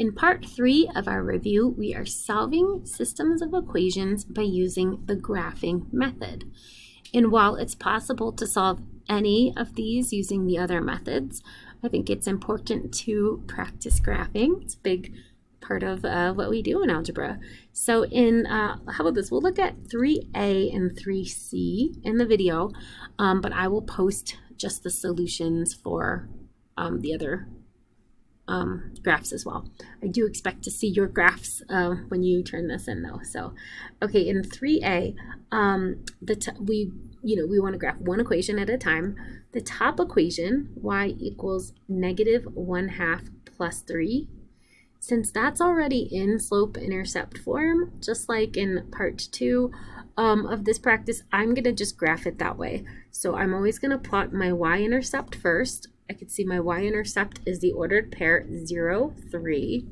In part 3 of our review, we are solving systems of equations by using the graphing method. And while it's possible to solve any of these using the other methods, I think it's important to practice graphing. It's a big part of what we do in algebra. So how about this? We'll look at 3a and 3c in the video, but I will post just the solutions for the other graphs as well. I do expect to see your graphs when you turn this in though. So, okay, in 3a, we want to graph one equation at a time. The top equation, y equals -1/2 plus 3. Since that's already in slope-intercept form, just like in part 2 of this practice, I'm going to just graph it that way. So I'm always going to plot my y-intercept first. I can see my y-intercept is the ordered pair 0, 3.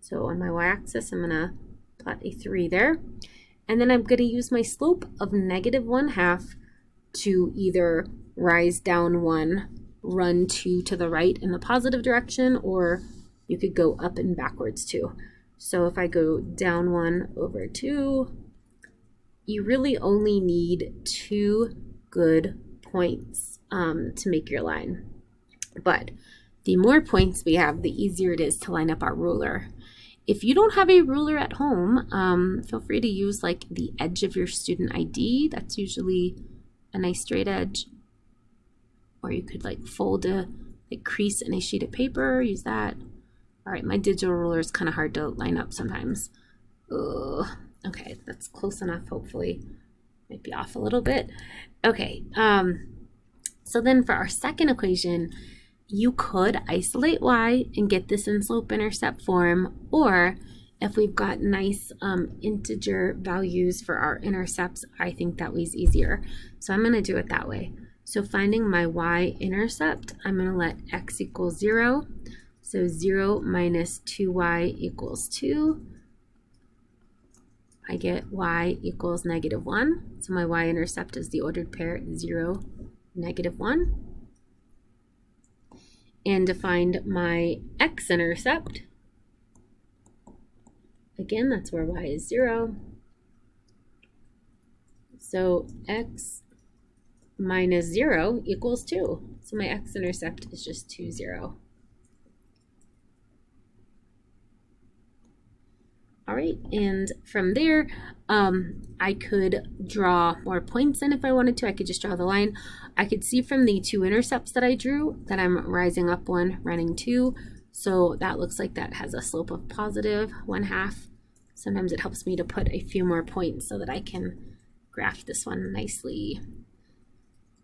So on my y-axis, I'm going to plot a 3 there. And then I'm going to use my slope of -1/2 to either rise down 1, run 2 to the right in the positive direction, or you could go up and backwards 2. So if I go down 1 over 2, you really only need 2 good points to make your line. But the more points we have, the easier it is to line up our ruler. If you don't have a ruler at home, feel free to use like the edge of your student ID. That's usually a nice straight edge. Or you could like fold a crease in a sheet of paper, use that. All right, my digital ruler is kind of hard to line up sometimes. Okay, that's close enough, hopefully. Might be off a little bit. Okay, so then for our second equation, you could isolate y and get this in slope-intercept form, or if we've got nice integer values for our intercepts, I think that way's easier. So I'm going to do it that way. So finding my y-intercept, I'm going to let x equal 0. So 0 minus 2y equals 2. I get y equals -1. So my y-intercept is the ordered pair 0, -1. And to find my x-intercept, again, that's where y is 0. So x minus 0 equals 2. So my x-intercept is just 2, 0. All right, and from there, I could draw more points in if I wanted to. I could just draw the line. I could see from the 2 intercepts that I drew that I'm rising up 1, running 2. So that looks like that has a slope of +1/2. Sometimes it helps me to put a few more points so that I can graph this one nicely.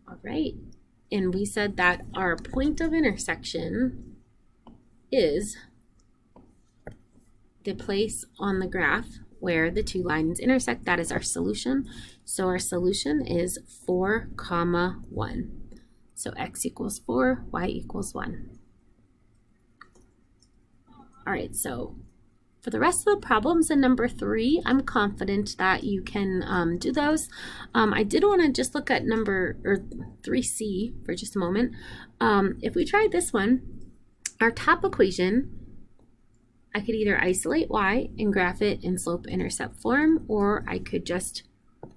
All right, and we said that our point of intersection is the place on the graph where the 2 lines intersect. That is our solution. So our solution is 4, 1. So x equals 4, y equals 1. All right, so for the rest of the problems in number 3, I'm confident that you can do those. I did want to just look at 3c for just a moment. If we tried this one, our top equation, I could either isolate y and graph it in slope-intercept form, or I could just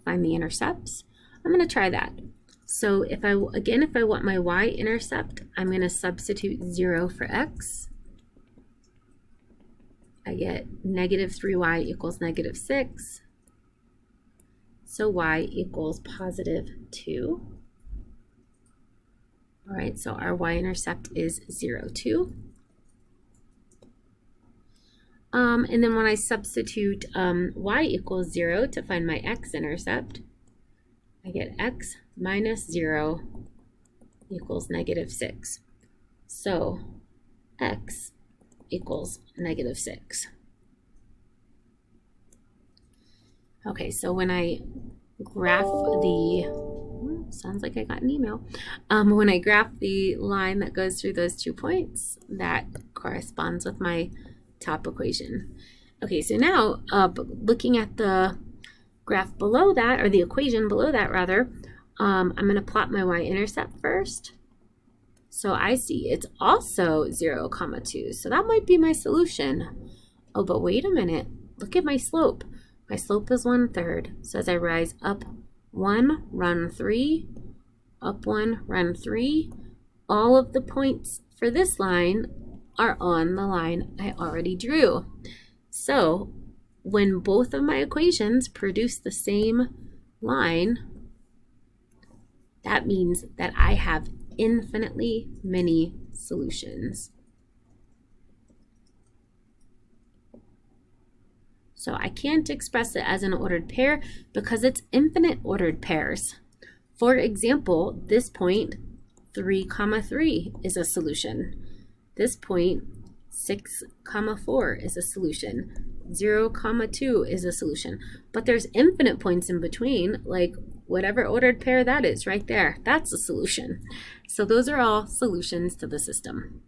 find the intercepts. I'm going to try that. So if I want my y-intercept, I'm going to substitute 0 for x. I get -3y equals -6. So y equals +2. All right, so our y-intercept is 0, 2. And then when I substitute y equals 0 to find my x-intercept, I get x minus 0 equals -6. So x equals -6. Okay, so when I graph sounds like I got an email. When I graph the line that goes through those 2 points, that corresponds with my top equation. Okay, so now looking at the graph below that, or the equation below that rather, I'm going to plot my y-intercept first. So I see it's also 0, 2. So that might be my solution. Oh, but wait a minute. Look at my slope. My slope is 1/3. So as I rise up 1, run 3, up 1, run 3, all of the points for this line are on the line I already drew. So when both of my equations produce the same line, that means that I have infinitely many solutions. So I can't express it as an ordered pair because it's infinite ordered pairs. For example, this point 3, 3 is a solution. This point 6, 4 is a solution. 0, 2 is a solution. But there's infinite points in between, like whatever ordered pair that is right there. That's a solution. So those are all solutions to the system.